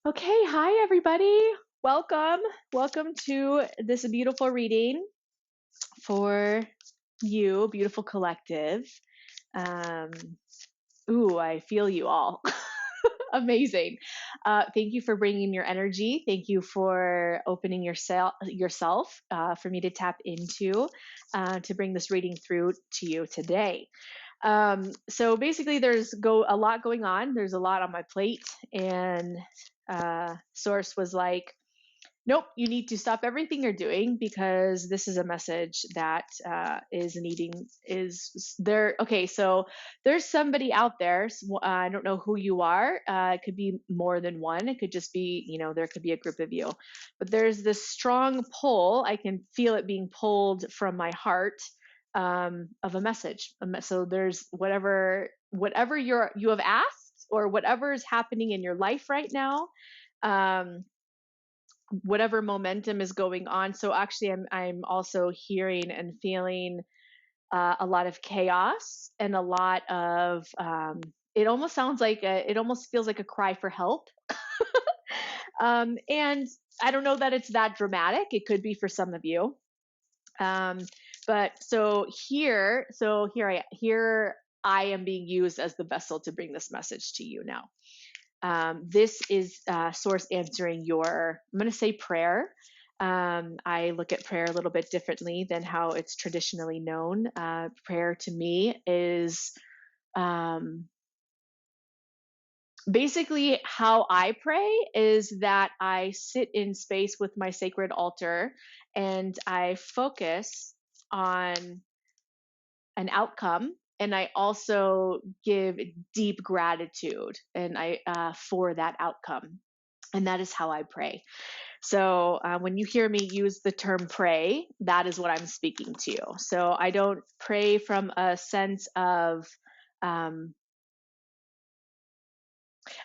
Okay, hi everybody. Welcome. Welcome to this beautiful reading for you, beautiful collective. Um, I feel you all. Amazing. Thank you for bringing your energy. Thank you for opening yourself for me to tap into to bring this reading through to you today. So basically, there's a lot going on. There's a lot on my plate, and Source was like, "Nope, you need to stop everything you're doing because this is a message that is there." Okay, so there's somebody out there. I don't know who you are. It could be more than one. It could just be, there could be a group of you, but there's this strong pull. I can feel it being pulled from my heart of a message. So there's whatever you have asked, or whatever is happening in your life right now. Um, whatever momentum is going on. So actually, I'm also hearing and feeling a lot of chaos and a lot of. It almost sounds like it almost feels like a cry for help. And I don't know that it's that dramatic. It could be for some of you. Um, but here I am being used as the vessel to bring this message to you now. This is Source answering I'm going to say prayer. I look at prayer a little bit differently than how it's traditionally known. Prayer to me is um, basically how I pray is that I sit in space with my sacred altar and I focus on an outcome, and I also give deep gratitude and I for that outcome, and that is how I pray. So when you hear me use the term pray, that is what I'm speaking to. So I don't pray from a sense of um,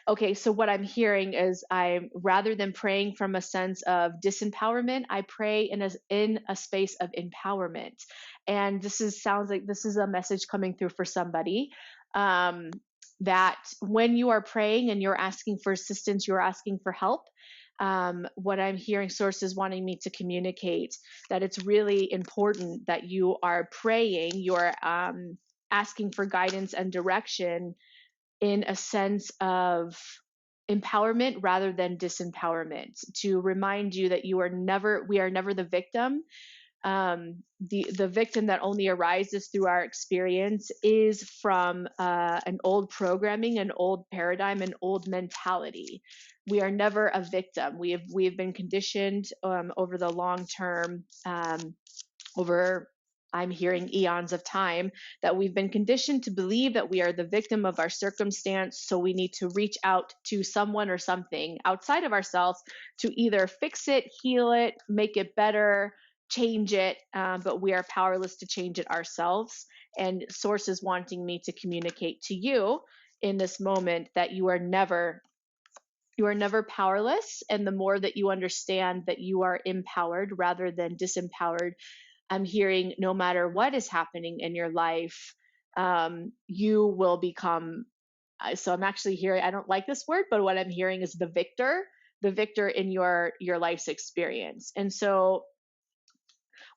okay, so what I'm hearing is, I'm rather than praying from a sense of disempowerment, I pray in a space of empowerment. And sounds like this is a message coming through for somebody. Um, that when you are praying and you're asking for assistance, you're asking for help. What I'm hearing sources wanting me to communicate, that it's really important that you are praying, you're asking for guidance and direction in a sense of empowerment rather than disempowerment, to remind you that we are never the victim. The victim that only arises through our experience is from an old programming, an old paradigm, an old mentality. We are never a victim. We have been conditioned over the long term, over, I'm hearing, eons of time, that we've been conditioned to believe that we are the victim of our circumstance. So we need to reach out to someone or something outside of ourselves to either fix it, heal it, make it better, change it. But we are powerless to change it ourselves. And Source is wanting me to communicate to you in this moment that you are never powerless. And the more that you understand that you are empowered rather than disempowered, I'm hearing, no matter what is happening in your life, you will become. So I'm actually hearing, I don't like this word, but what I'm hearing is the victor in your life's experience. And so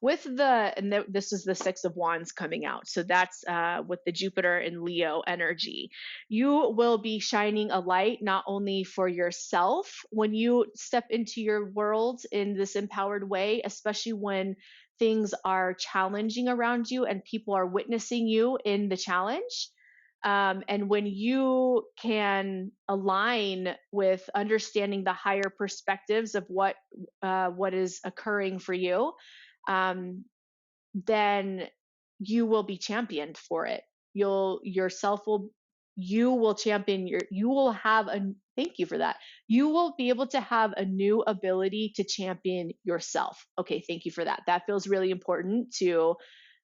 this is the Six of Wands coming out. So that's with the Jupiter and Leo energy. You will be shining a light not only for yourself when you step into your world in this empowered way, especially when things are challenging around you and people are witnessing you in the challenge. And when you can align with understanding the higher perspectives of what is occurring for you, um, then you will be championed for it. You will champion you will have a, thank you for that. You will be able to have a new ability to champion yourself. Okay, thank you for that. That feels really important to,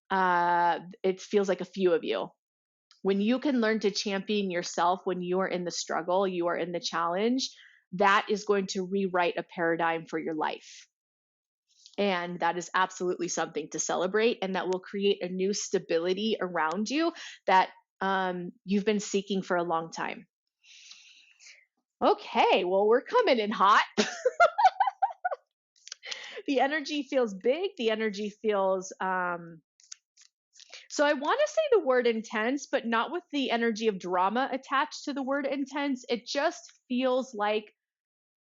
it feels like a few of you. When you can learn to champion yourself, when you are in the struggle, you are in the challenge, that is going to rewrite a paradigm for your life. And that is absolutely something to celebrate, and that will create a new stability around you that you've been seeking for a long time. Okay, well, we're coming in hot. The energy feels big. The energy feels so I want to say the word intense, but not with the energy of drama attached to the word intense. It just feels like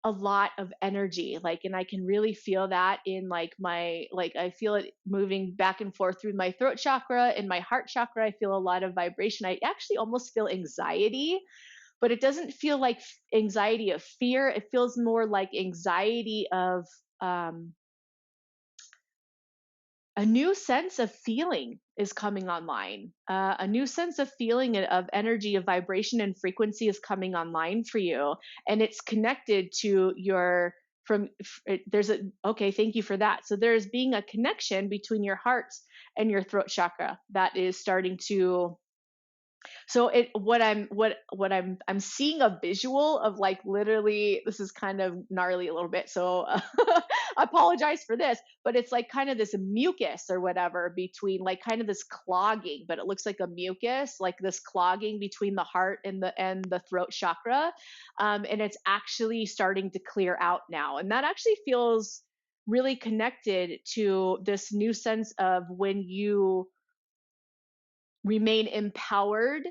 a lot of energy, like, and I can really feel that in like my, like, I feel it moving back and forth through my throat chakra and my heart chakra. I feel a lot of vibration. I actually almost feel anxiety, but it doesn't feel like anxiety of fear. It feels more like anxiety of um a new sense of feeling is coming online. A new sense of feeling, of energy, of vibration and frequency is coming online for you, and it's connected to your there's a, okay, thank you for that. So there's being a connection between your heart and your throat chakra that is starting to, so it, what I'm seeing a visual of, like, literally, this is kind of gnarly a little bit, so I apologize for this, but it's like kind of this mucus or whatever between, like, kind of this clogging, but it looks like a mucus, like this clogging between the heart and the throat chakra, and it's actually starting to clear out now, and that actually feels really connected to this new sense of when you remain empowered.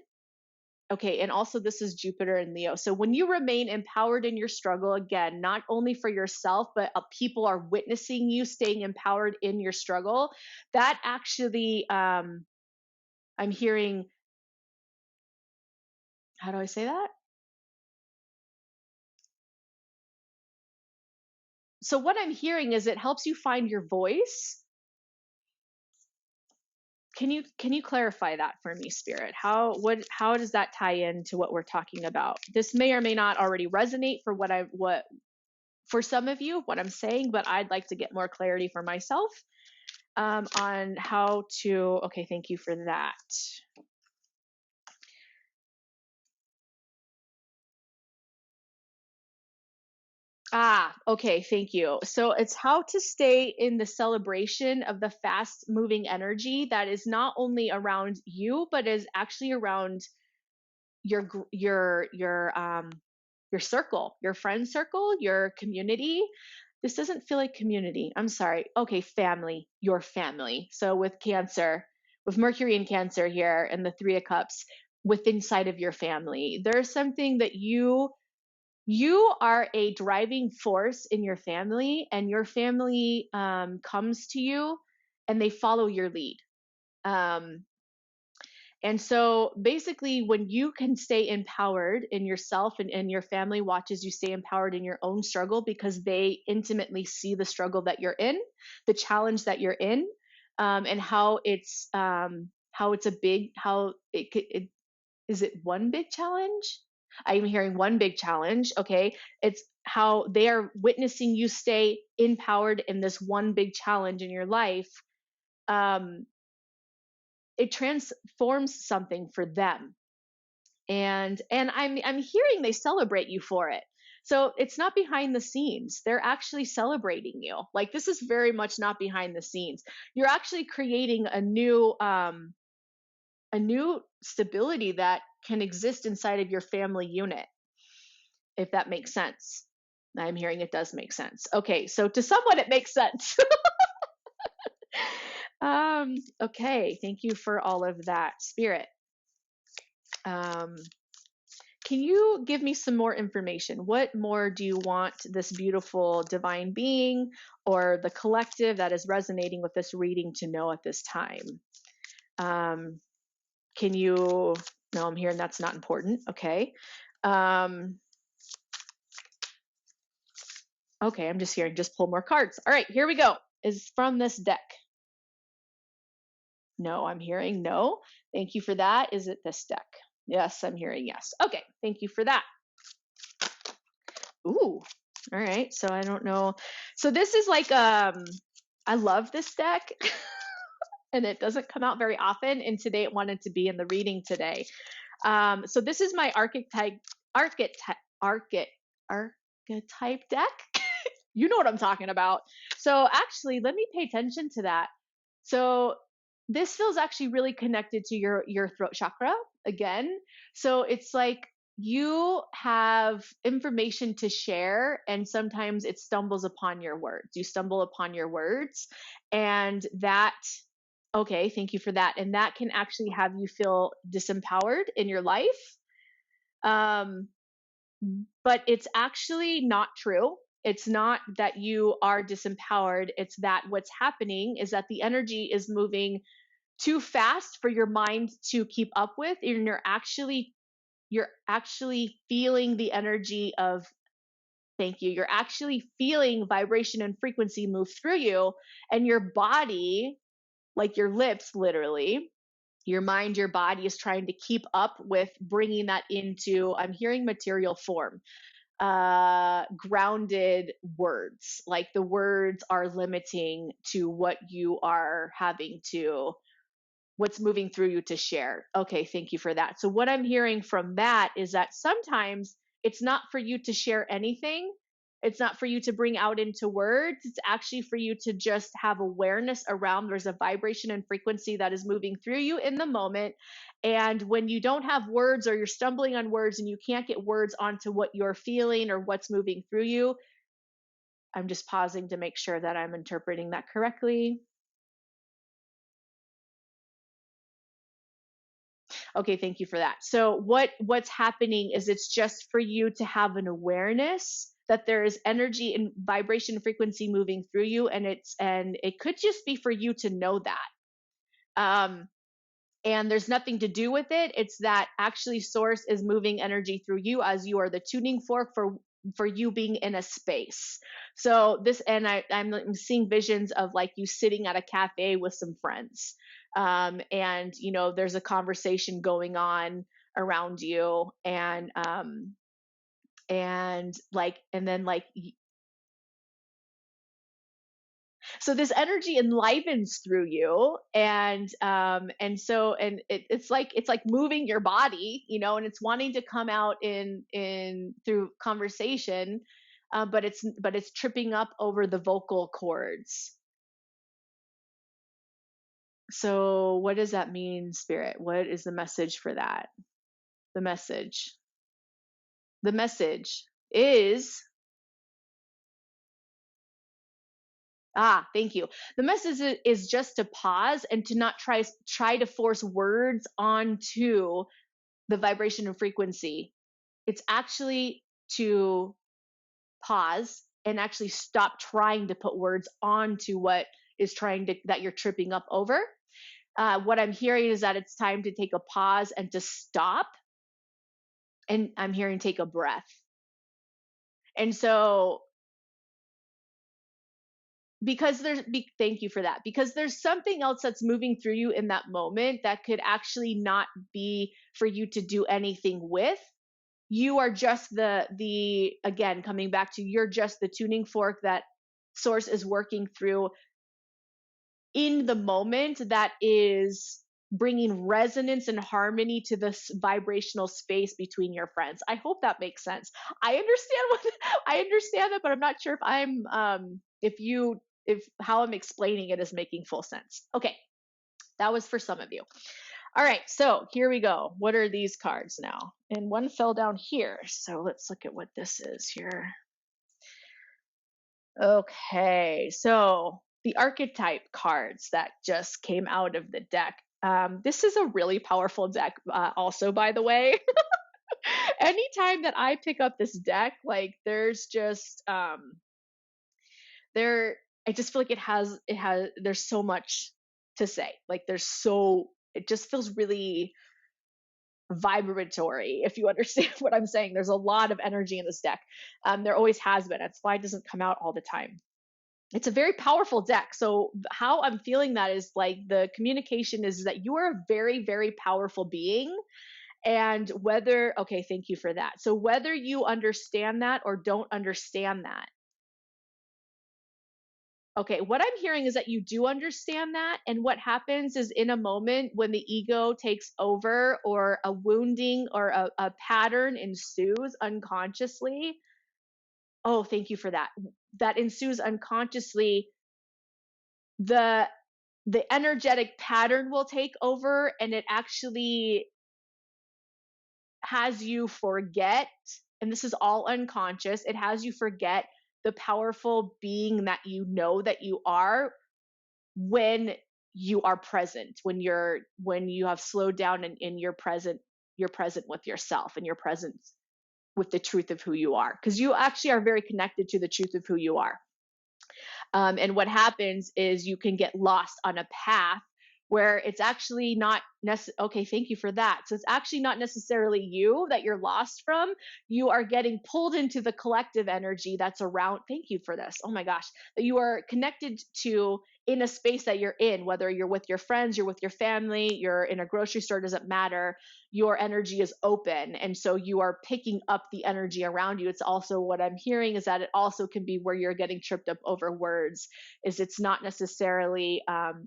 Okay, and also this is Jupiter and Leo. So when you remain empowered in your struggle, again, not only for yourself, but people are witnessing you staying empowered in your struggle. That actually, I'm hearing, how do I say that? So what I'm hearing is it helps you find your voice. Can you clarify that for me, Spirit? How does that tie into what we're talking about? This may or may not already resonate for what for some of you, what I'm saying, but I'd like to get more clarity for myself, on how to. Okay, thank you for that. Okay, thank you. So it's how to stay in the celebration of the fast moving energy that is not only around you, but is actually around your circle, your friend circle, your community. This doesn't feel like community. I'm sorry. Okay, family, your family. So with Cancer, with Mercury and Cancer here and the 3 of Cups, with inside of your family, there's something that you are a driving force in your family, and your family comes to you and they follow your lead. Um, and so basically, when you can stay empowered in yourself, and your family watches you stay empowered in your own struggle because they intimately see the struggle that you're in, the challenge that you're in, and how it's a big, how it is it one big challenge? I'm hearing one big challenge. Okay. It's how they are witnessing you stay empowered in this one big challenge in your life. Um, it transforms something for them, and I'm hearing they celebrate you for it. So it's not behind the scenes, they're actually celebrating you. Like, this is very much not behind the scenes. You're actually creating a new stability that can exist inside of your family unit, if that makes sense. I'm hearing it does make sense. Okay, so to someone it makes sense. Okay, thank you for all of that, Spirit. um Can you give me some more information? What more do you want this beautiful divine being or the collective that is resonating with this reading to know at this time? Um, can you? No, I'm hearing that's not important. Okay. Um, okay, I'm just hearing just pull more cards. All right, here we go. Is from this deck. No, I'm hearing no. Thank you for that. Is it this deck? Yes, I'm hearing yes. Okay, thank you for that. Ooh, all right. So I don't know. So this is like, I love this deck and it doesn't come out very often, and today it wanted to be in the reading today. So this is my archetype archetype deck. You know what I'm talking about. So actually, let me pay attention to that. So this feels actually really connected to your throat chakra again. So it's like you have information to share, and sometimes it stumbles upon your words. You stumble upon your words, and that, okay, thank you for that. And that can actually have you feel disempowered in your life. Um, but it's actually not true. It's not that you are disempowered. It's that what's happening is that the energy is moving too fast for your mind to keep up with, and you're actually feeling the energy of, thank you, you're actually feeling vibration and frequency move through you, and your body, like your lips literally, your mind, your body is trying to keep up with bringing that into, I'm hearing material form, grounded words. Like the words are limiting to what you are having to, what's moving through you to share. Okay, thank you for that. So, what I'm hearing from that is that sometimes it's not for you to share anything. It's not for you to bring out into words. It's actually for you to just have awareness around there's a vibration and frequency that is moving through you in the moment. And when you don't have words, or you're stumbling on words and you can't get words onto what you're feeling or what's moving through you, I'm just pausing to make sure that I'm interpreting that correctly. Okay, thank you for that. So what's happening is it's just for you to have an awareness that there is energy and vibration frequency moving through you, and it could just be for you to know that. Um and there's nothing to do with it. It's that actually source is moving energy through you as you are the tuning fork for you being in a space. So this, and I'm seeing visions of like you sitting at a cafe with some friends, and there's a conversation going on around you, and like, and then like, so this energy enlivens through you, and it's like moving your body, and it's wanting to come out in through conversation, but it's tripping up over the vocal cords. So what does that mean, spirit? What is the message for that? The message the message is, thank you. The message is just to pause and to not try to force words onto the vibration and frequency. It's actually to pause and actually stop trying to put words onto what is trying to, that you're tripping up over. What I'm hearing is that it's time to take a pause and to stop. And I'm hearing take a breath. And so, thank you for that, because there's something else that's moving through you in that moment that could actually not be for you to do anything with. You are just the again, coming back to, you're just the tuning fork that source is working through in the moment, that is bringing resonance and harmony to this vibrational space between your friends. I hope that makes sense. I understand what I understand it, but I'm not sure if I'm if how I'm explaining it is making full sense. Okay, that was for some of you. All right, so here we go. What are these cards now? And one fell down here. So let's look at what this is here. Okay, so the archetype cards that just came out of the deck. This is a really powerful deck, also, by the way. Anytime that I pick up this deck, like there's just there, I just feel like there's so much to say. Like it just feels really vibratory, if you understand what I'm saying. There's a lot of energy in this deck. There always has been. That's why it doesn't come out all the time. It's a very powerful deck. So how I'm feeling that is like the communication is that you are a very, very powerful being. And whether, okay, thank you for that. So whether you understand that or don't understand that, okay, what I'm hearing is that you do understand that. And what happens is, in a moment when the ego takes over, or a wounding or a pattern ensues unconsciously, oh, thank you for that. That ensues unconsciously, the the energetic pattern will take over, and it actually has you forget, and this is all unconscious, it has you forget the powerful being that you are when you are present, when you have slowed down and you're present with yourself and you're present with the truth of who you are, because you actually are very connected to the truth of who you are. And what happens is you can get lost on a path where it's actually not okay, thank you for that. So it's actually not necessarily you that you're lost from. You are getting pulled into the collective energy that's around. Thank you for this. Oh my gosh. That you are connected to in a space that you're in, whether you're with your friends, you're with your family, you're in a grocery store, doesn't matter. Your energy is open. And so you are picking up the energy around you. It's also, what I'm hearing is that it also can be where you're getting tripped up over words, is it's not necessarily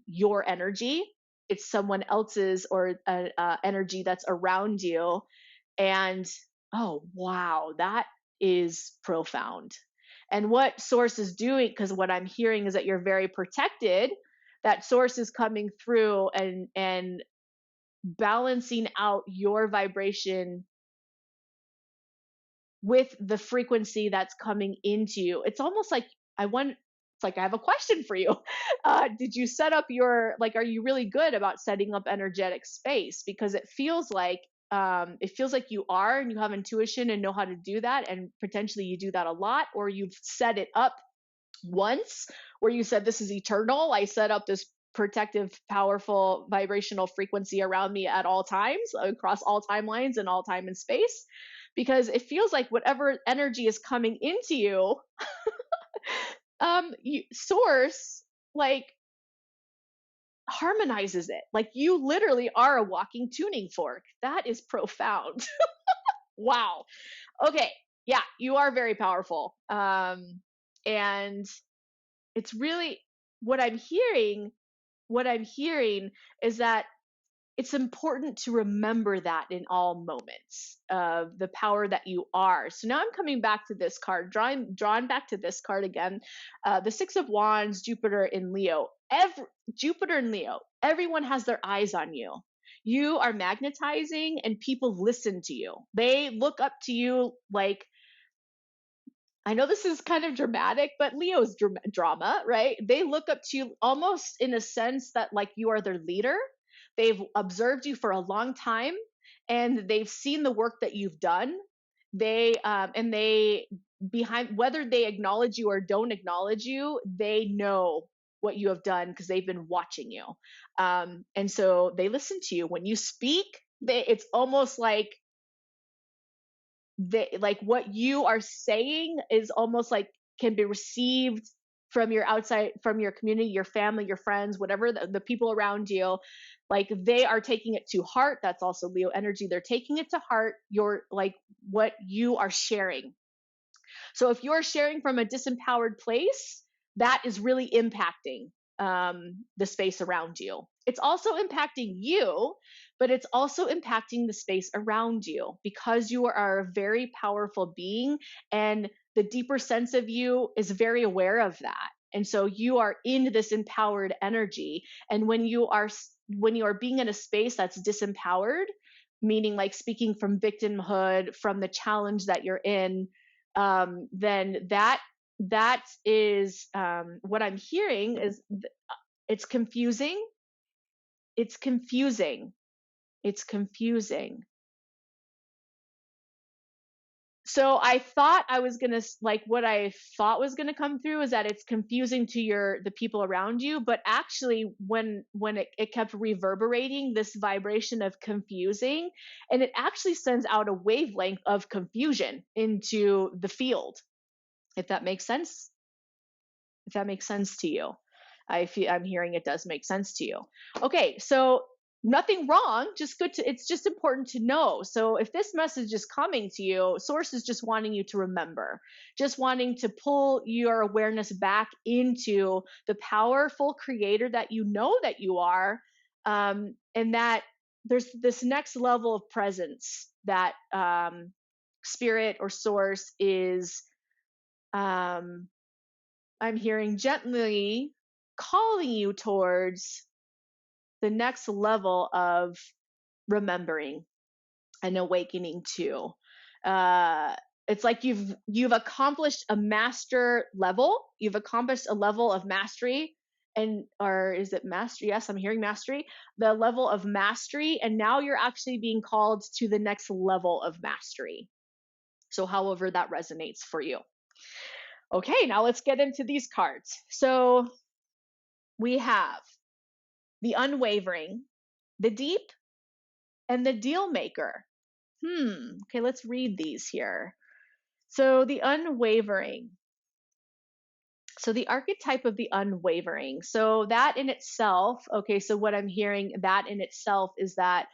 your energy, it's someone else's, or energy that's around you. And oh wow, that is profound. And what source is doing, because what I'm hearing is that you're very protected, that source is coming through and balancing out your vibration with the frequency that's coming into you. It's almost like it's like I have a question for you. Did you set up are you really good about setting up energetic space? Because it feels like you are, and you have intuition and know how to do that, and potentially you do that a lot, or you've set it up once where you said, this is eternal. I set up this protective, powerful vibrational frequency around me at all times, across all timelines and all time and space, because it feels like whatever energy is coming into you, source, like, harmonizes it. Like, you literally are a walking tuning fork. That is profound. Wow. Okay. Yeah, you are very powerful. And it's really, what I'm hearing is that it's important to remember that in all moments of the power that you are. So now I'm coming back to this card, drawn back to this card again. The Six of Wands, Jupiter in Leo. Jupiter in Leo, everyone has their eyes on you. You are magnetizing, and people listen to you. They look up to you like, I know this is kind of dramatic, but Leo's drama, right? They look up to you almost in a sense that, like, you are their leader. They've observed you for a long time, and they've seen the work that you've done. And they, behind, whether they acknowledge you or don't acknowledge you, they know what you have done because they've been watching you. And so they listen to you when you speak. It's almost like what you are saying is almost like can be received from your outside, from your community, your family, your friends, whatever, the people around you, like, they are taking it to heart. That's also Leo energy. They're taking it to heart, your, like, what you are sharing. So if you're sharing from a disempowered place, that is really impacting the space around you. It's also impacting you, but it's also impacting the space around you, because you are a very powerful being, and the deeper sense of you is very aware of that. And so you are in this empowered energy. And when you are being in a space that's disempowered, meaning like speaking from victimhood, from the challenge that you're in, then that is, what I'm hearing is, it's confusing. It's confusing. It's confusing. So I thought I was gonna like, what I thought was gonna come through is that it's confusing to the people around you, but actually, when it kept reverberating this vibration of confusing, and it actually sends out a wavelength of confusion into the field. If that makes sense. If that makes sense to you. I'm hearing it does make sense to you. Okay, so nothing wrong, just good to, it's just important to know. So if this message is coming to you, source is just wanting you to remember, just wanting to pull your awareness back into the powerful creator that you know that you are, and that there's this next level of presence that, spirit or source is, um, I'm hearing, gently calling you towards the next level of remembering. an awakening to. Uh, it's like you've accomplished a master level. You've accomplished a level of mastery, and or is it mastery? Yes, I'm hearing mastery. The level of mastery, and now you're actually being called to the next level of mastery. So, however that resonates for you. Okay, now let's get into these cards. So we have the unwavering, the deep, and the deal maker. Okay, let's read these here. So the unwavering. So the archetype of the unwavering. So that in itself, okay, so what I'm hearing that in itself is that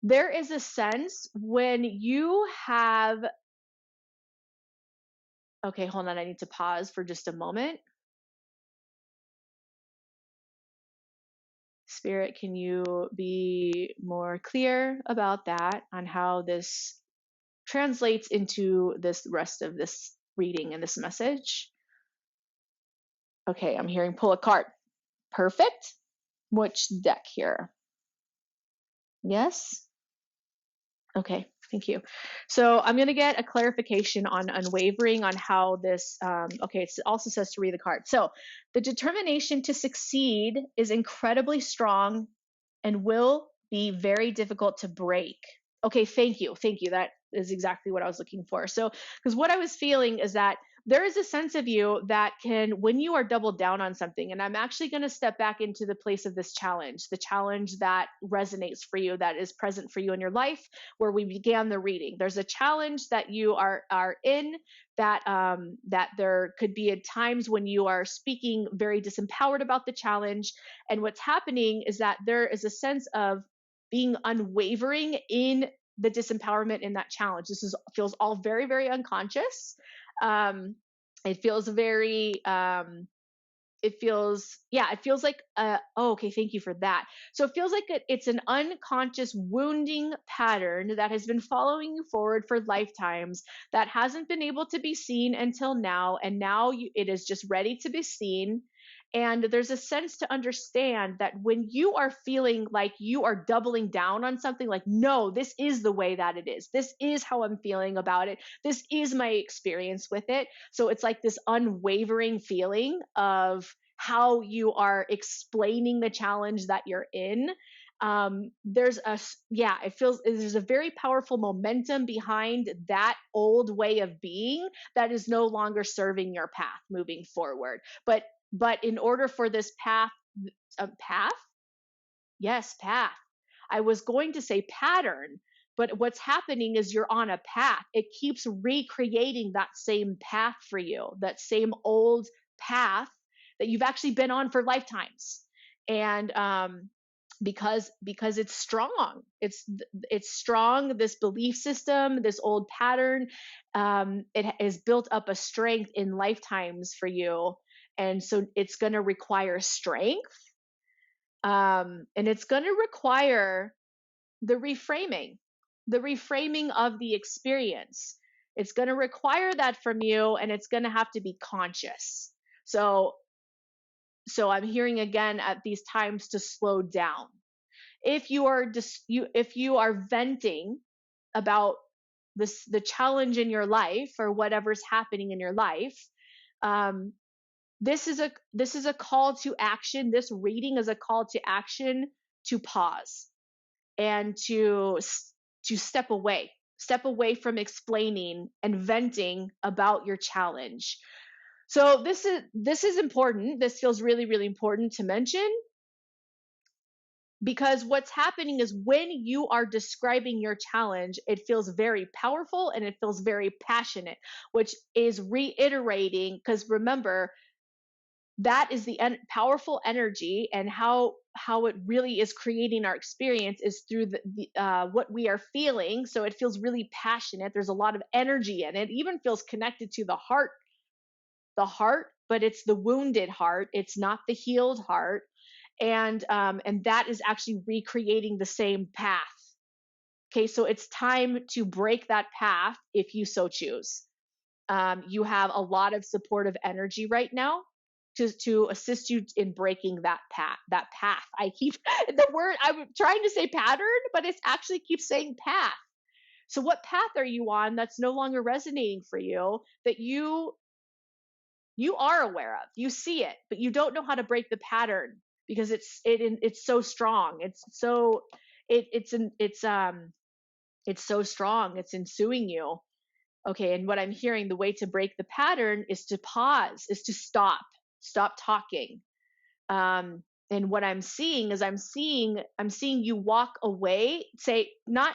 there is a sense when you have, okay, hold on, I need to pause for just a moment. Spirit, can you be more clear about that on how this translates into this rest of this reading and this message? Okay, I'm hearing pull a card. Perfect. Which deck here? Yes? Okay, thank you. So I'm going to get a clarification on unwavering on how this, okay, it also says to read the card. So the determination to succeed is incredibly strong and will be very difficult to break. Okay, thank you. Thank you. That is exactly what I was looking for. So, because what I was feeling is that there is a sense of you that can, when you are doubled down on something, and I'm actually going to step back into the place of this challenge, the challenge that resonates for you, that is present for you in your life, where we began the reading. There's a challenge that you are in, that there could be at times when you are speaking very disempowered about the challenge, and what's happening is that there is a sense of being unwavering in the disempowerment in that challenge. Feels all very, very unconscious. It feels very, it feels like, oh, okay, thank you for that. So it feels like it's an unconscious wounding pattern that has been following you forward for lifetimes, that hasn't been able to be seen until now, and now it is just ready to be seen. And there's a sense to understand that when you are feeling like you are doubling down on something, like, no, this is the way that it is, this is how I'm feeling about it, this is my experience with it. So it's like this unwavering feeling of how you are explaining the challenge that you're in. It feels there's a very powerful momentum behind that old way of being that is no longer serving your path moving forward. But in order for this path, yes, path. I was going to say pattern, but what's happening is you're on a path. It keeps recreating that same path for you, that same old path that you've actually been on for lifetimes. And because it's strong, it's strong. This belief system, this old pattern, it has built up a strength in lifetimes for you, and so it's going to require strength, and it's going to require the reframing of the experience. It's going to require that from you, and it's going to have to be conscious. So, so I'm hearing again at these times to slow down. If you are venting about the challenge in your life or whatever's happening in your life, um, this is a call to action. This reading is a call to action, to pause and to step away from explaining and venting about your challenge. So this is important. This feels really, really important to mention, because what's happening is when you are describing your challenge, it feels very powerful and it feels very passionate, which is reiterating, because remember, that is the powerful energy, and how it really is creating our experience is through what we are feeling. So it feels really passionate, there's a lot of energy in it, even feels connected to the heart, but it's the wounded heart, it's not the healed heart. And that is actually recreating the same path. Okay, so it's time to break that path if you so choose. You have a lot of supportive energy right now, to assist you in breaking that path. I keep the word, I'm trying to say pattern, but it actually keeps saying path. So what path are you on that's no longer resonating for you, that you are aware of, you see it, but you don't know how to break the pattern because it's so strong. It's so strong. It's ensuing you. Okay, and what I'm hearing, the way to break the pattern is to pause, is to stop talking. And what I'm seeing is I'm seeing you walk away, say not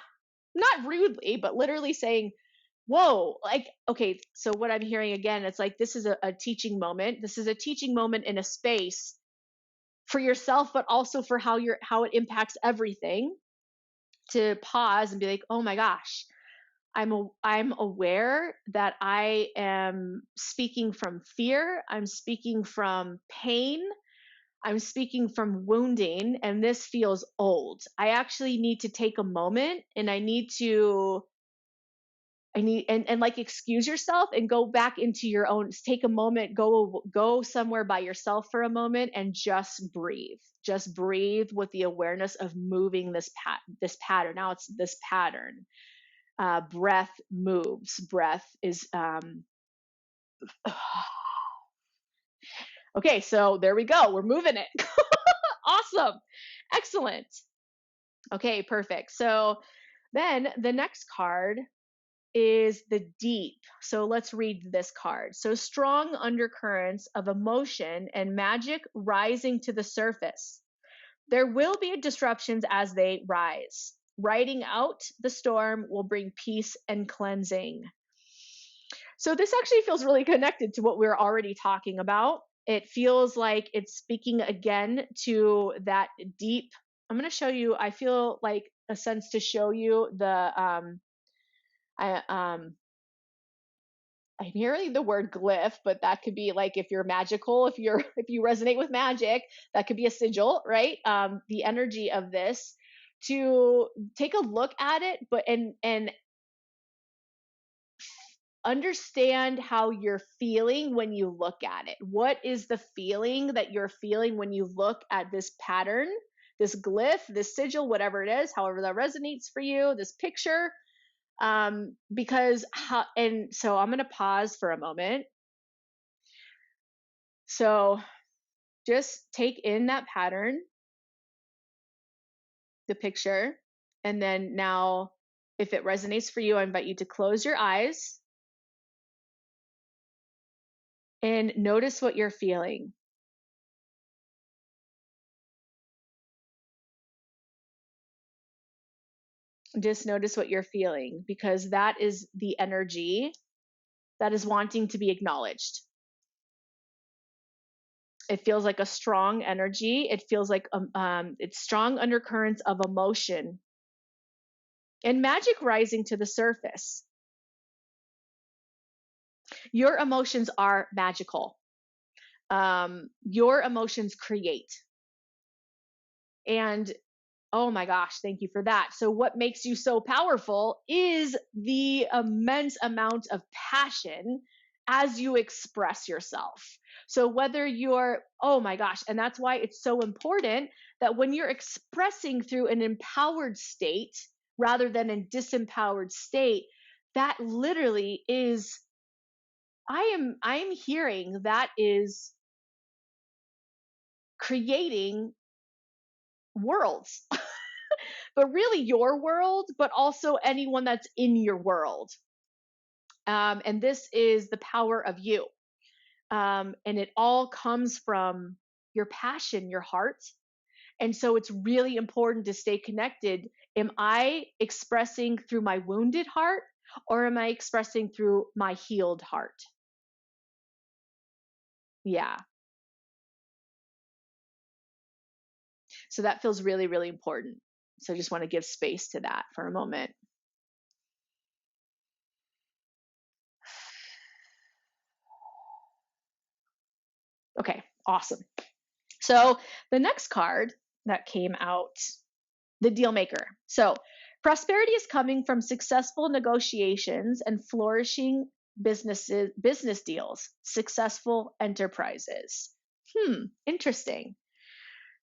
rudely, but literally saying, whoa, like, okay, so what I'm hearing again, it's like this is a teaching moment. This is a teaching moment in a space for yourself, but also for how it impacts everything. To pause and be like, oh my gosh, I'm aware that I am speaking from fear. I'm speaking from pain. I'm speaking from wounding, and this feels old. I actually need to take a moment, and and like excuse yourself and go back into your own, take a moment, go somewhere by yourself for a moment and just breathe. Just breathe with the awareness of moving this pattern. Now it's this pattern. Breath moves. Breath is okay, so there we go. We're moving it. Awesome. Excellent. Okay, perfect. So then the next card is the deep. So let's read this card. So strong undercurrents of emotion and magic rising to the surface. There will be disruptions as they rise. Riding out the storm will bring peace and cleansing. So this actually feels really connected to what we're already talking about. It feels like it's speaking again to that deep. I'm going to show you, I feel like a sense to show you I, um, I'm hearing the word glyph, but that could be like if you're magical, if you resonate with magic, that could be a sigil, right? The energy of this, to take a look at it, but and understand how you're feeling when you look at it. What is the feeling that you're feeling when you look at this pattern, this glyph, this sigil, whatever it is, however that resonates for you, this picture? Because and so I'm going to pause for a moment. So just take in that pattern, the picture, and then now, if it resonates for you, I invite you to close your eyes and notice what you're feeling. Just notice what you're feeling, because that is the energy that is wanting to be acknowledged. It feels like a strong energy. It feels like it's strong undercurrents of emotion and magic rising to the surface. Your emotions are magical. Your emotions create. And oh my gosh, thank you for that. So, what makes you so powerful is the immense amount of passion as you express yourself. So, whether you're, oh my gosh, and that's why it's so important that when you're expressing through an empowered state rather than a disempowered state, that literally is, I'm hearing that is creating worlds. But really your world, but also anyone that's in your world. And this is the power of you. And it all comes from your passion, your heart. And so it's really important to stay connected. Am I expressing through my wounded heart, or am I expressing through my healed heart? Yeah. So that feels really, really important. So I just want to give space to that for a moment. Okay, awesome. So the next card that came out, the deal maker. So prosperity is coming from successful negotiations and flourishing business deals, successful enterprises. Interesting.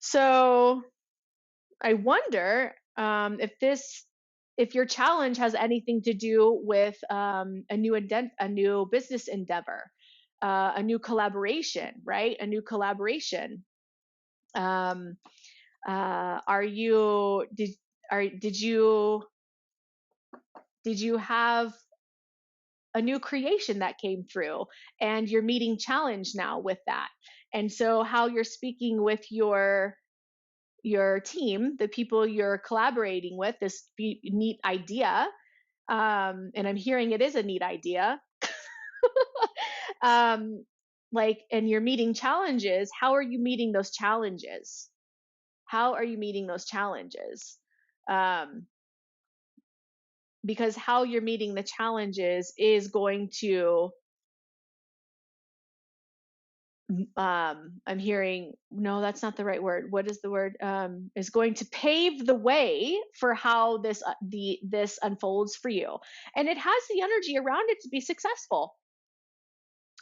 So I wonder if your challenge has anything to do with a new business endeavor, a new collaboration, right? A new collaboration. Um, are you did you have a new creation that came through, and you're meeting challenge now with that? And so how you're speaking with your team, the people you're collaborating with, this neat idea, and I'm hearing it is a neat idea. um, like, and you're meeting challenges. How are you meeting those challenges? How are you meeting those challenges? Um, because how you're meeting the challenges is going to I'm hearing, no, that's not the right word. What is the word? Is going to pave the way for how this unfolds for you, and it has the energy around it to be successful.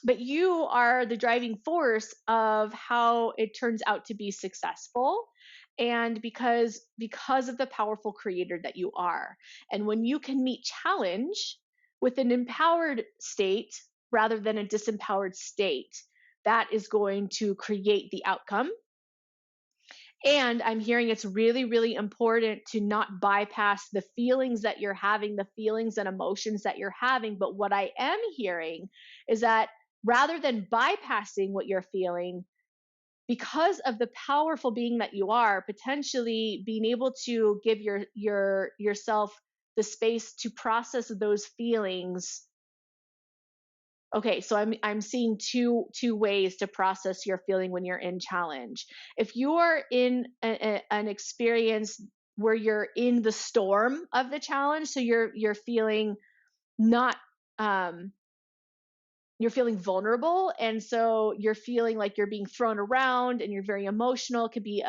But you are the driving force of how it turns out to be successful, and because of the powerful creator that you are. And when you can meet challenge with an empowered state rather than a disempowered state, that is going to create the outcome. And I'm hearing it's really, really important to not bypass the feelings that you're having, the feelings and emotions that you're having. But what I am hearing is that rather than bypassing what you're feeling, because of the powerful being that you are, potentially being able to give yourself the space to process those feelings. Okay, so I'm seeing two ways to process your feeling when you're in challenge. If you are in an experience where you're in the storm of the challenge, so you're feeling not you're feeling vulnerable, and so you're feeling like you're being thrown around, and you're very emotional. It could be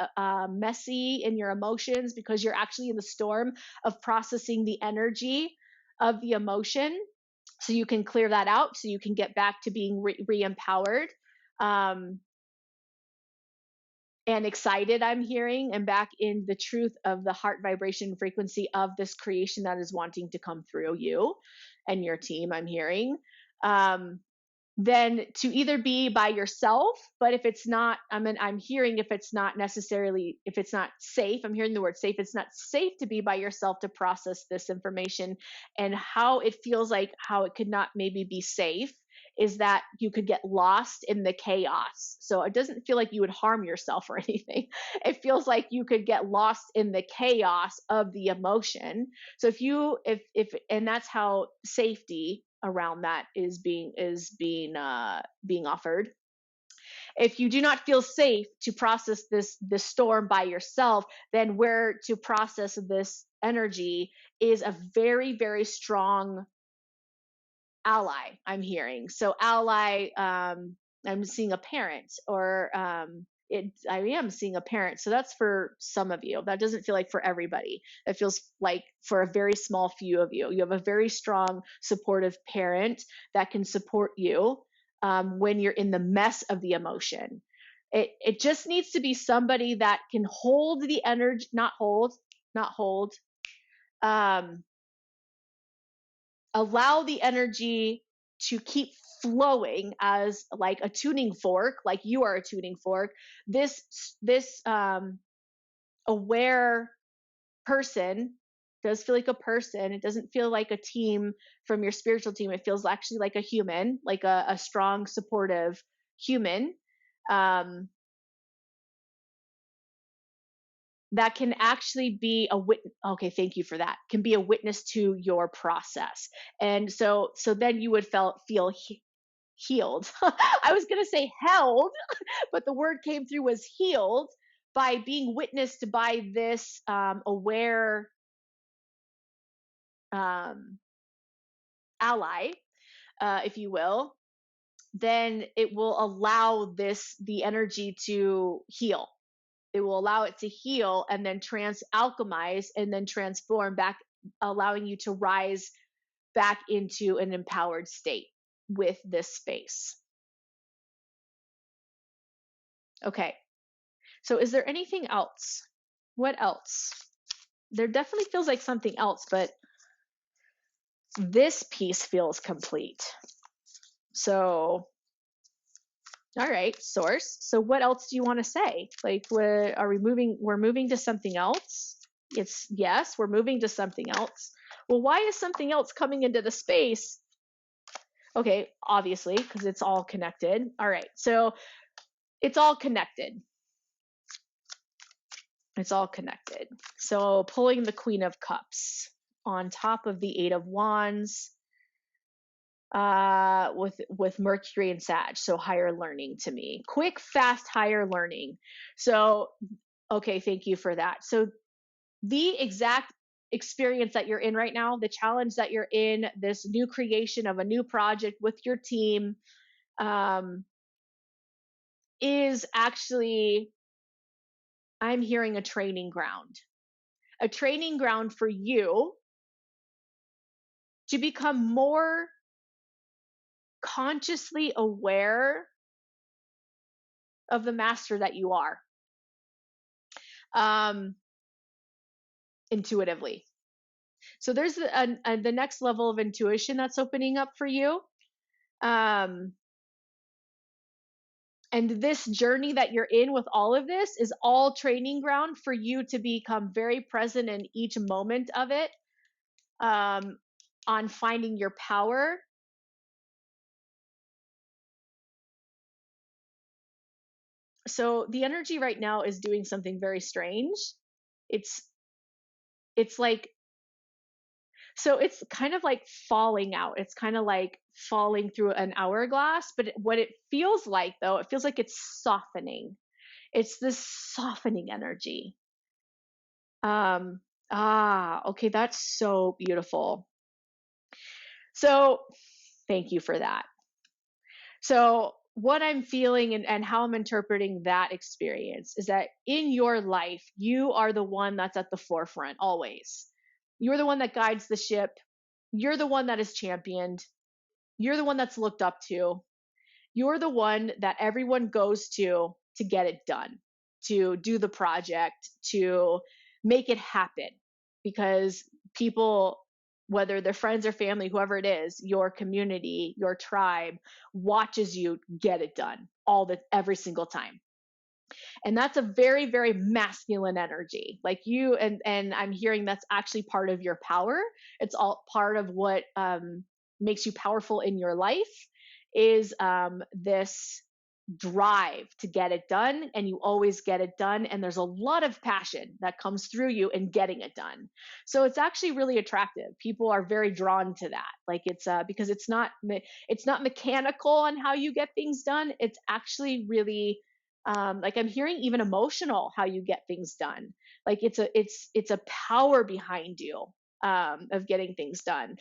messy in your emotions because you're actually in the storm of processing the energy of the emotion, so you can clear that out, so you can get back to being re-empowered, um, and excited, I'm hearing, and back in the truth of the heart vibration frequency of this creation that is wanting to come through you and your team, I'm hearing. um, then to either be by yourself, but if it's not, I'm hearing, if it's not necessarily, if it's not safe, I'm hearing the word safe, it's not safe to be by yourself to process this information. And how it feels like how it could not maybe be safe is that you could get lost in the chaos. So it doesn't feel like you would harm yourself or anything. It feels like you could get lost in the chaos of the emotion. So if and that's how safety around that being offered. If you do not feel safe to process this storm by yourself, then where to process this energy is a very, very strong ally, I'm hearing. So ally, I'm seeing a parent, or I am seeing a parent. So that's for some of you. That doesn't feel like for everybody. It feels like for a very small few of you. You have a very strong, supportive parent that can support you when you're in the mess of the emotion. It just needs to be somebody that can hold the energy, not hold, um, allow the energy to keep flowing as like a tuning fork, like you are a tuning fork. This aware person does feel like a person. It doesn't feel like a team from your spiritual team. It feels actually like a human, like a strong, supportive human, um, that can actually be a witness. Okay, thank you for that. Can be a witness to your process. And so then you would feel healed. I was going to say held, but the word came through was healed by being witnessed by this aware um, ally, if you will. Then it will allow the energy to heal. It will allow it to heal and then trans alchemize and then transform back, allowing you to rise back into an empowered state with this space. Okay. So is there anything else? What else? There definitely feels like something else, but this piece feels complete. So, all right, source. So what else do you want to say? Like, we're moving to something else? It's yes, we're moving to something else. Well, why is something else coming into the space? Okay, obviously, because it's all connected. All right, so it's all connected. It's all connected. So pulling the Queen of Cups on top of the Eight of Wands, with Mercury and Sag, so higher learning to me. Quick, fast, higher learning. So, okay, thank you for that. So the exact experience that you're in right now, the challenge that you're in, this new creation of a new project with your team, um, is actually, I'm hearing a training ground for you to become more consciously aware of the master that you are, um, intuitively. So there's the next level of intuition that's opening up for you. Um, and this journey that you're in with all of this is all training ground for you to become very present in each moment of it, um, on finding your power. So the energy right now is doing something very strange. It's it's like, so it's kind of like falling out. It's kind of like falling through an hourglass, but what it feels like, though, it feels like it's softening. It's this softening energy. Okay, that's so beautiful. So thank you for that. So what I'm feeling, and how I'm interpreting that experience is that in your life, you are the one that's at the forefront always. You're the one that guides the ship. You're the one that is championed. You're the one that's looked up to. You're the one that everyone goes to get it done, to do the project, to make it happen. Because people, whether they're friends or family, whoever it is, your community, your tribe, watches you get it done every single time. And that's a very, very masculine energy. Like you, and I'm hearing that's actually part of your power. It's all part of what, makes you powerful in your life, is, this drive to get it done, and you always get it done, and there's a lot of passion that comes through you in getting it done. So it's actually really attractive. People are very drawn to that. Like, it's, because it's not mechanical on how you get things done. It's actually really, like, I'm hearing even emotional how you get things done. Like, it's a power behind you, of getting things done.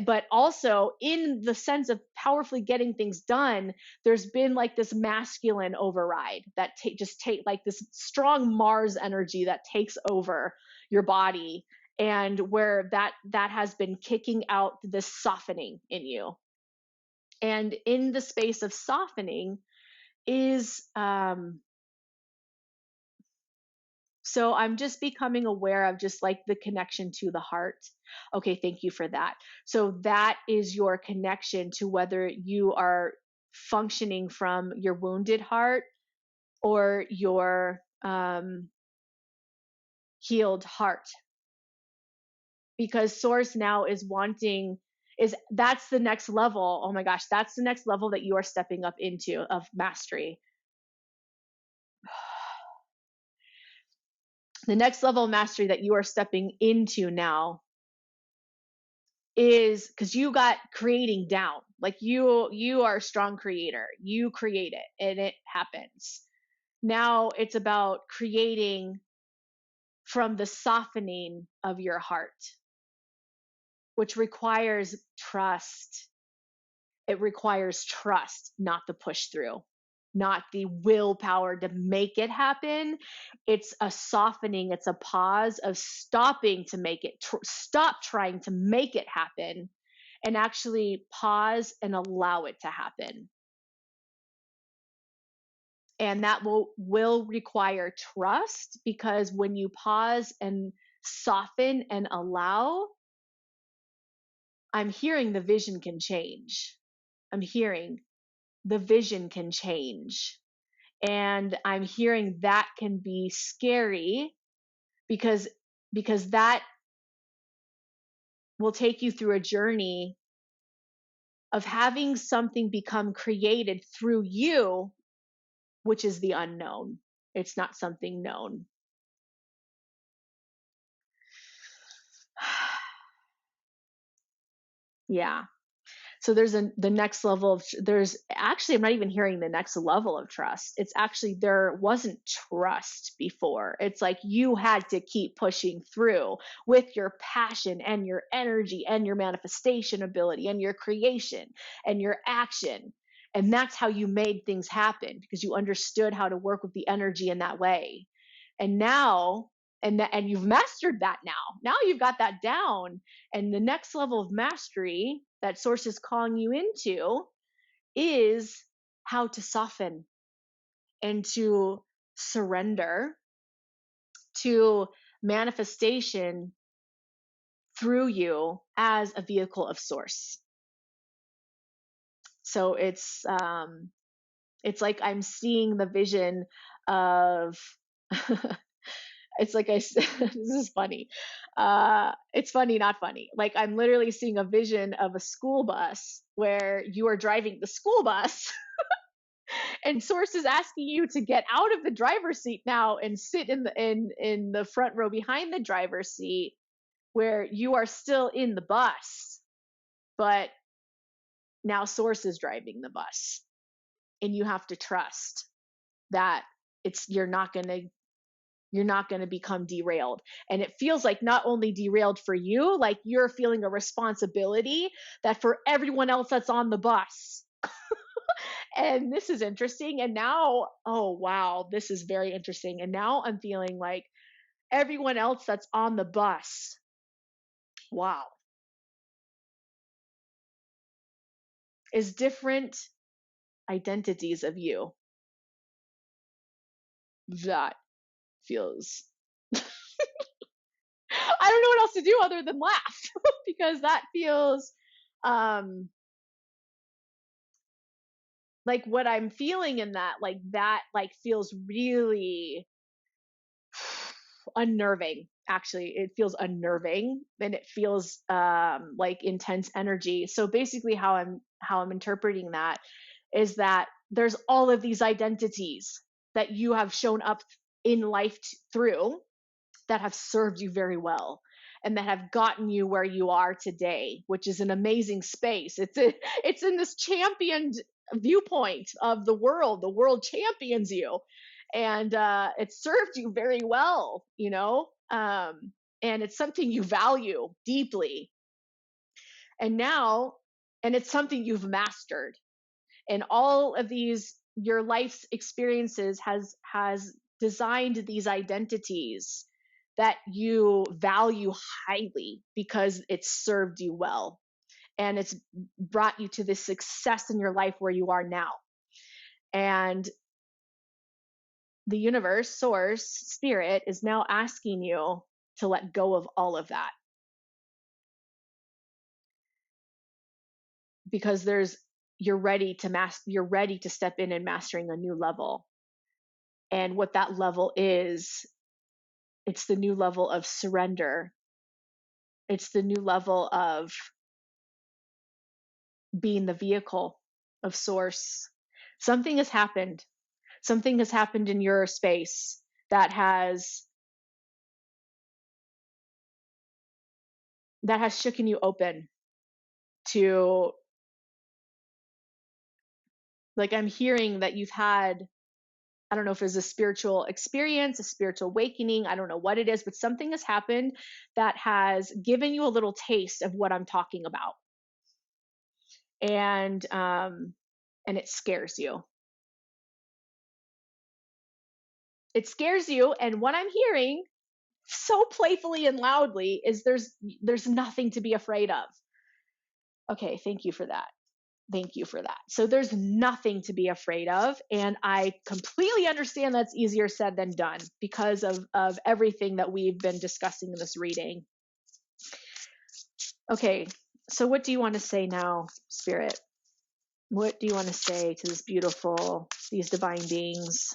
But also, in the sense of powerfully getting things done, there's been like this masculine override that just take like this strong Mars energy that takes over your body, and where that has been kicking out this softening in you. And in the space of softening is, so I'm just becoming aware of just like the connection to the heart. Okay, thank you for that. So that is your connection to whether you are functioning from your wounded heart or your, healed heart. Because source now is wanting, is that's the next level. Oh my gosh, that's the next level that you are stepping up into of mastery. The next level of mastery that you are stepping into now is because you got creating down. Like, you are a strong creator. You create it and it happens. Now it's about creating from the softening of your heart, which requires trust. It requires trust, not the push through, not the willpower to make it happen. It's a softening, it's a pause of stopping to make it, stop trying to make it happen, and actually pause and allow it to happen. And that will require trust, because when you pause and soften and allow, I'm hearing the vision can change. I'm hearing the vision can change. And I'm hearing that can be scary, because that will take you through a journey of having something become created through you, which is the unknown. It's not something known. Yeah. So there's the next level of, there's actually, I'm not even hearing the next level of trust. It's actually, there wasn't trust before. It's like you had to keep pushing through with your passion and your energy and your manifestation ability and your creation and your action. And that's how you made things happen, because you understood how to work with the energy in that way. And now, and you've mastered that now. Now you've got that down. And the next level of mastery that source is calling you into is how to soften and to surrender to manifestation through you as a vehicle of source. So it's like I'm seeing the vision of it's like this is funny. It's funny, not funny. Like I'm literally seeing a vision of a school bus where you are driving the school bus and source is asking you to get out of the driver's seat now and sit in the front row behind the driver's seat, where you are still in the bus, but now source is driving the bus, and you have to trust that you're not going to become derailed. And it feels like not only derailed for you, like you're feeling a responsibility that for everyone else that's on the bus. And this is interesting. And now, oh, wow, this is very interesting. And now I'm feeling like everyone else that's on the bus, wow, is different identities of you. That feels, I don't know what else to do other than laugh because that feels um like what I'm feeling in that like feels really unnerving. Actually, it feels unnerving, and it feels like intense energy. So basically how I'm interpreting that is that there's all of these identities that you have shown up in life through, that have served you very well and that have gotten you where you are today, which is an amazing space. It's in this championed viewpoint of the world. The world champions you, and it served you very well, you know. And it's something you value deeply, and now, and it's something you've mastered. And all of these, your life's experiences has designed these identities that you value highly because it's served you well, and it's brought you to this success in your life where you are now. And the universe, source, spirit is now asking you to let go of all of that, because you're ready to step in and mastering a new level. And what that level is, it's the new level of surrender. It's the new level of being the vehicle of source. Something has happened. Something has happened in your space that has shooken you open to, like, I'm hearing that you've had, I don't know if it's a spiritual experience, a spiritual awakening, I don't know what it is, but something has happened that has given you a little taste of what I'm talking about. And it scares you. It scares you, and what I'm hearing so playfully and loudly is there's nothing to be afraid of. Okay, thank you for that. Thank you for that. So there's nothing to be afraid of. And I completely understand that's easier said than done because of everything that we've been discussing in this reading. Okay, so what do you want to say now, Spirit? What do you want to say to these divine beings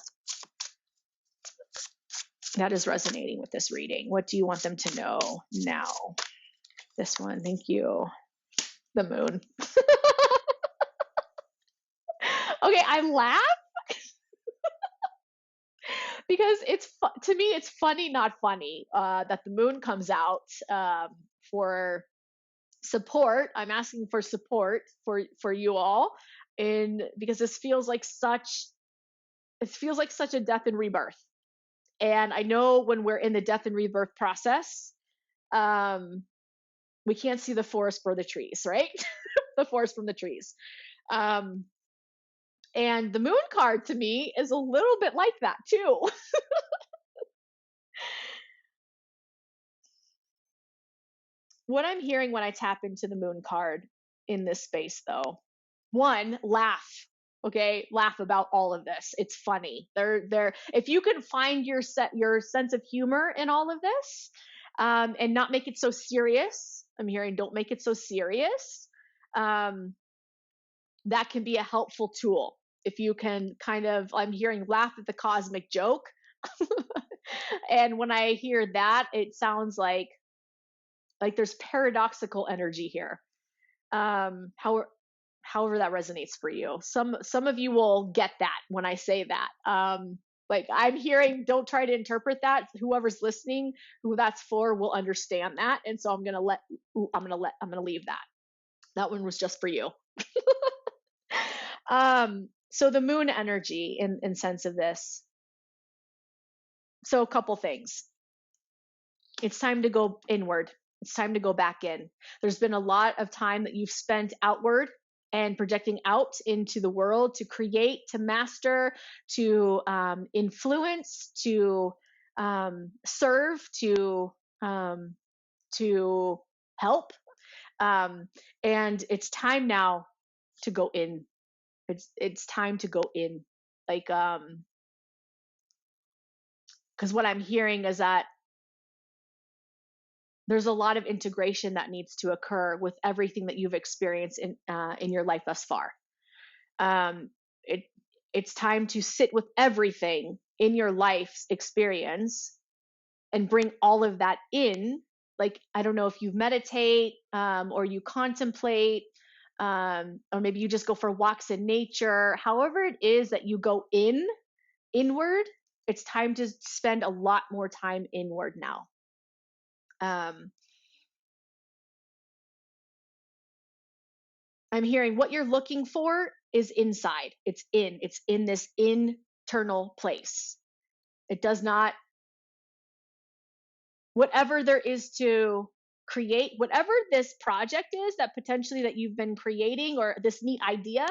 that is resonating with this reading? What do you want them to know now? This one, thank you. The moon. Okay, I laugh because to me it's funny, not funny, that the moon comes out for support. I'm asking for support for you all, and because this feels like such a death and rebirth. And I know when we're in the death and rebirth process, we can't see the forest for the trees, right? The forest from the trees. Um, and the moon card to me is a little bit like that too. What I'm hearing when I tap into the moon card in this space, though, one, laugh. Okay, laugh about all of this. It's funny. If you can find your sense of humor in all of this, and not make it so serious. I'm hearing don't make it so serious. That can be a helpful tool. If you can I'm hearing laugh at the cosmic joke. And when I hear that, it sounds like there's paradoxical energy here. However that resonates for you. Some of you will get that when I say that. Like I'm hearing, don't try to interpret that. Whoever's listening, who that's for, will understand that. And so I'm gonna leave that. That one was just for you. So the moon energy in sense of this. So a couple things. It's time to go inward. It's time to go back in. There's been a lot of time that you've spent outward and projecting out into the world to create, to master, to influence, to serve, to help. And it's time now to go in. It's time to go in. Because what I'm hearing is that there's a lot of integration that needs to occur with everything that you've experienced in your life thus far. It's time to sit with everything in your life's experience and bring all of that in. Like, I don't know if you meditate, or you contemplate, or maybe you just go for walks in nature. However it is that you go inward, it's time to spend a lot more time inward now. I'm hearing what you're looking for is inside. It's in this internal place. It does not, whatever there is to create, whatever this project is that potentially that you've been creating, or this neat idea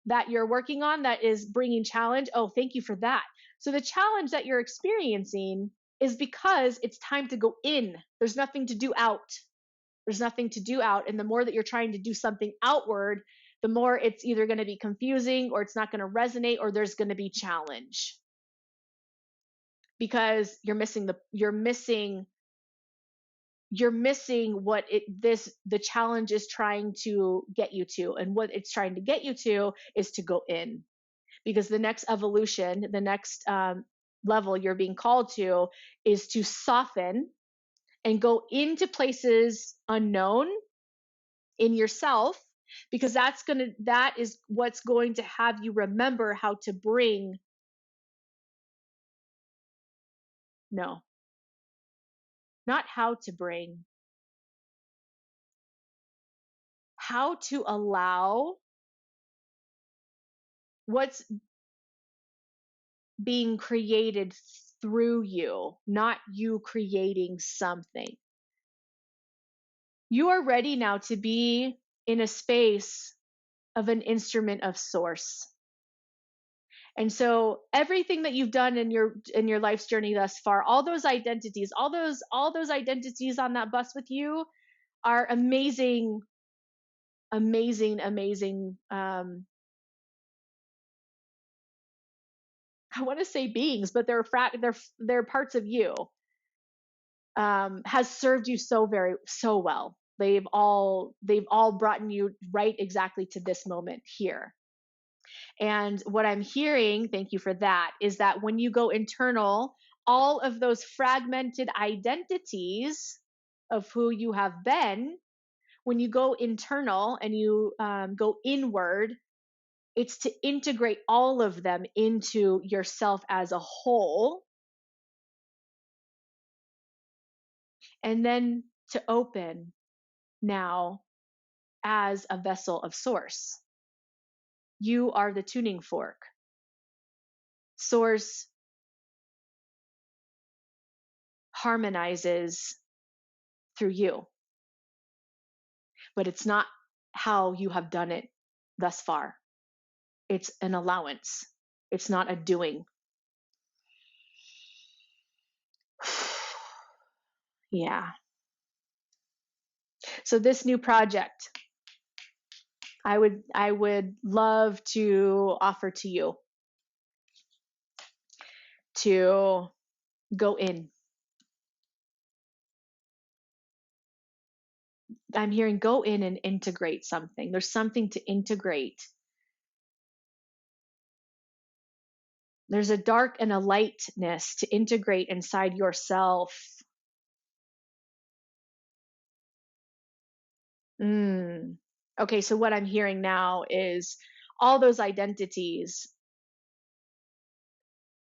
that you're working on that is bringing challenge. Oh, thank you for that. So the challenge that you're experiencing is because it's time to go in. There's nothing to do out. There's nothing to do out. And the more that you're trying to do something outward, the more it's either going to be confusing, or it's not going to resonate, or there's going to be challenge. Because you're missing what the challenge is trying to get you to. And what it's trying to get you to is to go in. Because the next evolution, the next level you're being called to, is to soften and go into places unknown in yourself, because that is what's going to have you remember how to bring no not how to bring how to allow what's being created through you, not you creating something. You are ready now to be in a space of an instrument of source. And so everything that you've done in your life's journey thus far, all those identities on that bus with you are amazing amazing, amazing, I want to say beings, but they're parts of you, has served you so well. They've all brought you right exactly to this moment here. And what I'm hearing, thank you for that, is that when you go internal, all of those fragmented identities of who you have been, when you go internal and you go inward, it's to integrate all of them into yourself as a whole, and then to open now as a vessel of source. You are the tuning fork. Source harmonizes through you, but it's not how you have done it thus far. It's an allowance, it's not a doing. Yeah. So this new project, I would love to offer to you to go in. I'm hearing go in and integrate something. There's something to integrate. There's a dark and a lightness to integrate inside yourself. Mm. Okay, so what I'm hearing now is all those identities,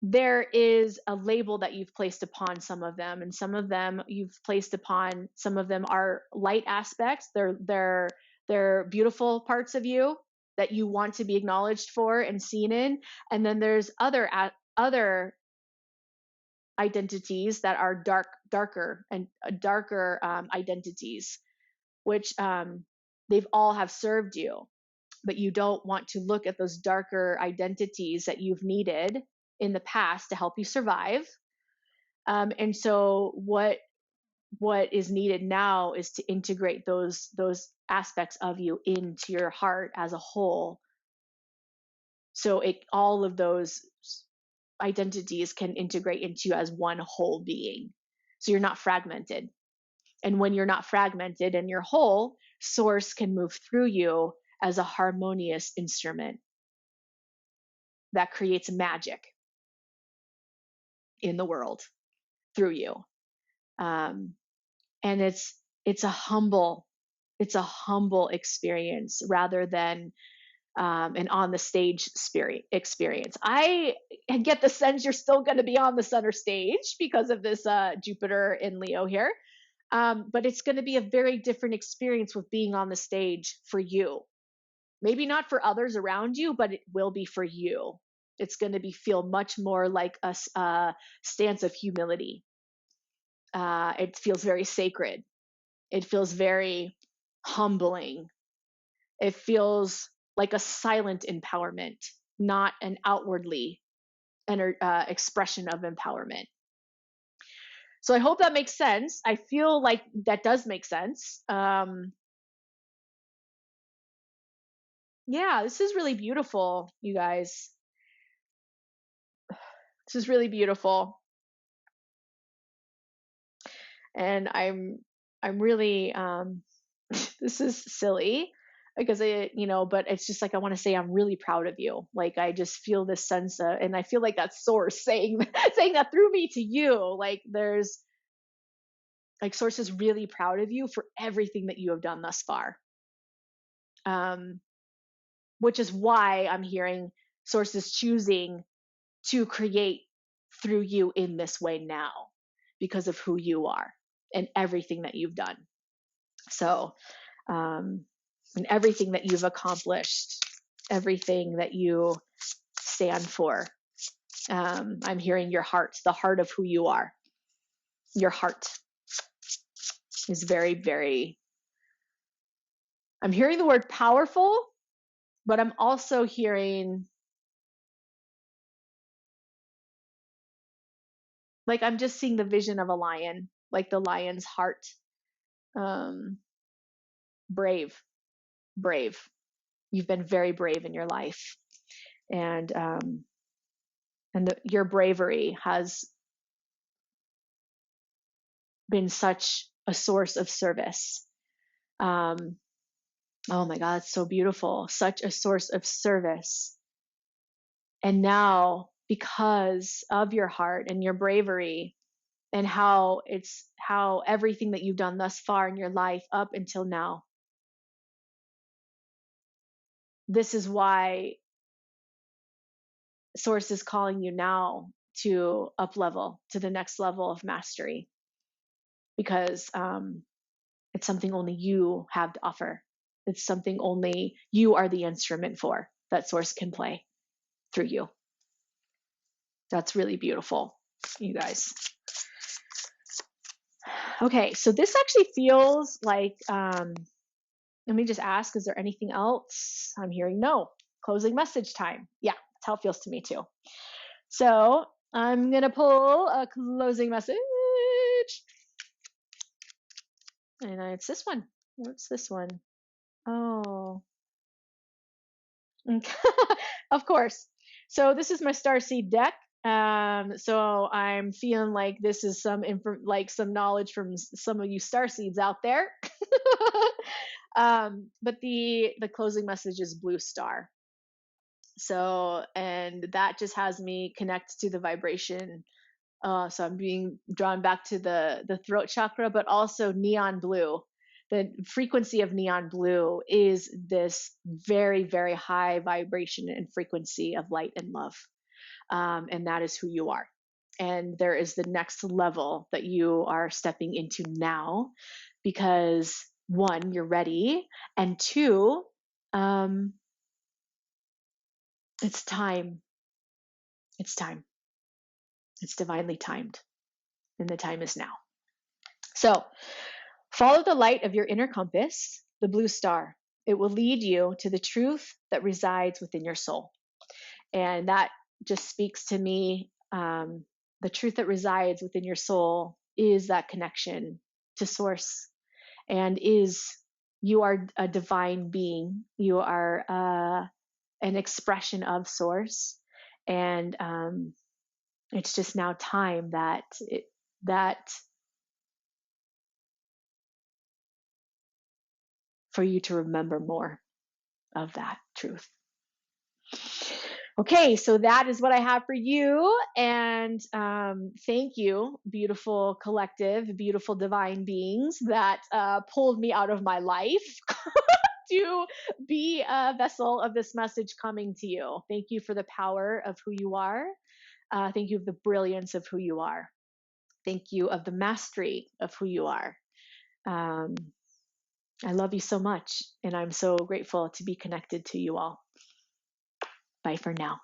there is a label that you've placed upon some of them, and some of them you've placed upon, some of them are light aspects. They're beautiful parts of you that you want to be acknowledged for and seen in. And then there's other identities that are darker and darker identities, which they've all have served you, but you don't want to look at those darker identities that you've needed in the past to help you survive. And so what is needed now is to integrate those aspects of you into your heart as a whole, so all of those identities can integrate into you as one whole being, so you're not fragmented. And when you're not fragmented and you're whole, source can move through you as a harmonious instrument that creates magic in the world through you. um, and it's a humble experience rather than an on the stage spirit experience. I get the sense you're still going to be on the center stage because of this Jupiter in Leo here. But it's going to be a very different experience with being on the stage for you. Maybe not for others around you, but it will be for you. It's going to feel much more like a stance of humility. It feels very sacred. It feels very humbling. It feels like a silent empowerment, not an outwardly expression of empowerment. So I hope that makes sense. I feel like that does make sense. Yeah, this is really beautiful, you guys. This is really beautiful. And I'm really this is silly because but it's just like I want to say I'm really proud of you. Like I just feel this sense of, and I feel like that's source saying saying that through me to you. Like there's like source is really proud of you for everything that you have done thus far. Um which is why I'm hearing source is choosing to create through you in this way now, because of who you are and everything that you've done. So and everything that you've accomplished, everything that you stand for. I'm hearing your heart, the heart of who you are. Your heart is very, very, I'm hearing the word powerful, but I'm also hearing, like, I'm just seeing the vision of a lion, like the lion's heart. Um, brave. brave. You've been very brave in your life. And your bravery has been such a source of service. Oh my God, it's so beautiful. Such a source of service. And now, because of your heart and your bravery, and how everything that you've done thus far in your life up until now, this is why Source is calling you now to up level, to the next level of mastery, because it's something only you have to offer. It's something only you are the instrument for, that Source can play through you. That's really beautiful, you guys. Okay, so this actually feels like, let me just ask, is there anything else? I'm hearing no. Closing message time. Yeah, that's how it feels to me too. So I'm going to pull a closing message. And it's this one. What's this one? Oh, of course. So this is my starseed deck. So I'm feeling like this is some some knowledge from some of you starseeds out there. But the closing message is blue star. So, and that just has me connect to the vibration. So I'm being drawn back to the throat chakra, but also neon blue. The frequency of neon blue is this very, very high vibration and frequency of light and love. And that is who you are. And there is the next level that you are stepping into now, because one, you're ready, and two, it's time. It's time. It's divinely timed, and the time is now. So follow the light of your inner compass, the blue star. It will lead you to the truth that resides within your soul. And that just speaks to me. The truth that resides within your soul is that connection to Source, and you are a divine being. You are an expression of Source. And it's just now time that for you to remember more of that truth. Okay, so that is what I have for you. And thank you, beautiful collective, beautiful divine beings that pulled me out of my life to be a vessel of this message coming to you. Thank you for the power of who you are. Thank you for the brilliance of who you are. Thank you of the mastery of who you are. I love you so much, and I'm so grateful to be connected to you all. Bye for now.